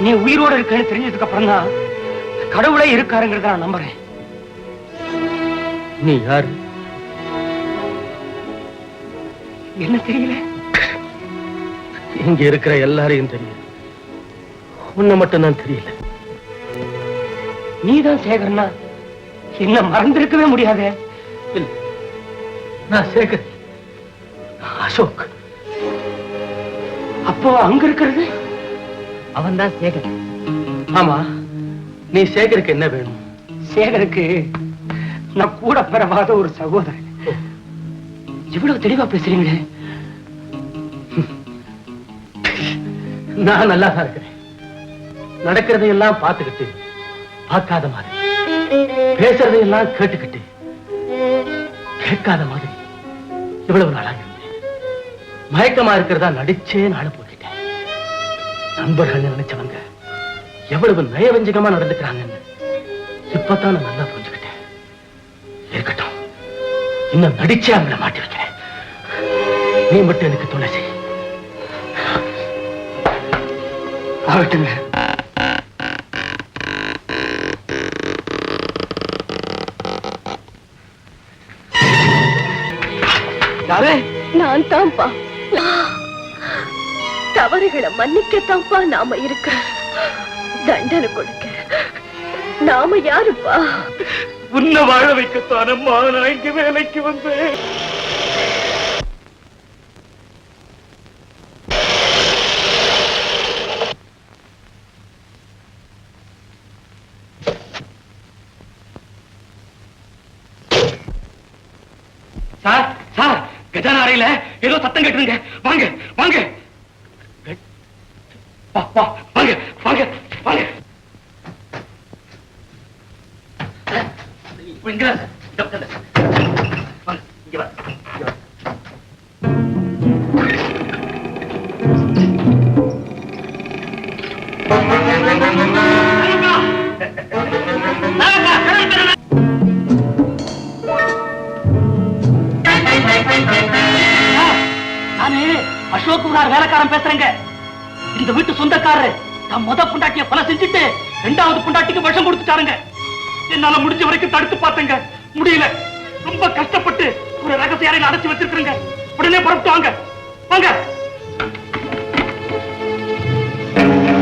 நீ உயிரோடு இருக்கன்னு தெரிஞ்சதுக்கு அப்புறம் தான் கடவுளே இருக்காருங்கிறத நான் நம்புறேன். நீ யாரு? என்ன தெரியல. இங்க இருக்கிற எல்லாரையும் தெரியும், உன்னை மட்டும் தான் தெரியல. நீதான் சேகர்னா என்ன மறந்திருக்கவே முடியாதே. நான் சேகர், அசோக். அப்போ அங்க இருக்கிறது அவன் தான் சேகர். ஆமா, நீ சேகருக்கு என்ன வேணும்? சேகருக்கு நான் கூட பிறவாத ஒரு சகோதரன். இவ்வளவு தெளிவா பேசுறீங்களே. நான் நல்லா தான் இருக்கிறேன். நடக்கிறதையெல்லாம் பார்த்துக்கிட்டு பார்க்காத மாதிரி, பேசுறதையெல்லாம் கேட்டுக்கிட்டு கேட்காத மாதிரி இவ்வளவு நாளா இருந்தேன். மயக்கமா இருக்கிறதா நடிச்சே நாடு போட்டுட்டேன். நண்பர்கள் நினைச்சவங்க எவ்வளவு நயவஞ்சகமா நடந்துக்கிறாங்கன்னு இப்பதான் நான் நல்லா புரிஞ்சுக்கிட்டேன். இருக்கட்டும், இன்னும் நடிச்சே அவங்கள மாட்டி வைக்கிறேன். நீ மட்டும் எனக்கு துணை செய். ஆகட்டுங்க. யாரே? நான் தான்ப்பா. தவறுகளை மன்னிக்கத்தான்ப்பா நாம இருக்க. தண்டனை கொடுக்க நாம யாருப்பா? உன்னை வாழ வைக்கத்தானம்மா நான் இங்க வேலைக்கு வந்தேன். சார், சார், கஜானா அறையில ஏதோ சத்தம் கேட்டுருங்க. வாங்க வாங்க வாங்க வாங்க வாங்க. நானு அசோக் வேலைக்காரன் பேசுறேங்க. இந்த வீட்டு சொந்தக்காரரு தம் முத புண்டாட்டிய கொலை செஞ்சுட்டு இரண்டாவது புண்டாட்டிக்கு விஷம் கொடுத்துட்டாருங்க. என்னால முடிஞ்ச வரைக்கும் தடுத்து பார்த்தேங்க, முடியல. ரொம்ப கஷ்டப்பட்டு ஒரு ரகசிய அறையில் அடைச்சு வச்சிருக்கிறேங்க. உடனே புறப்பட்டு வாங்க வாங்க.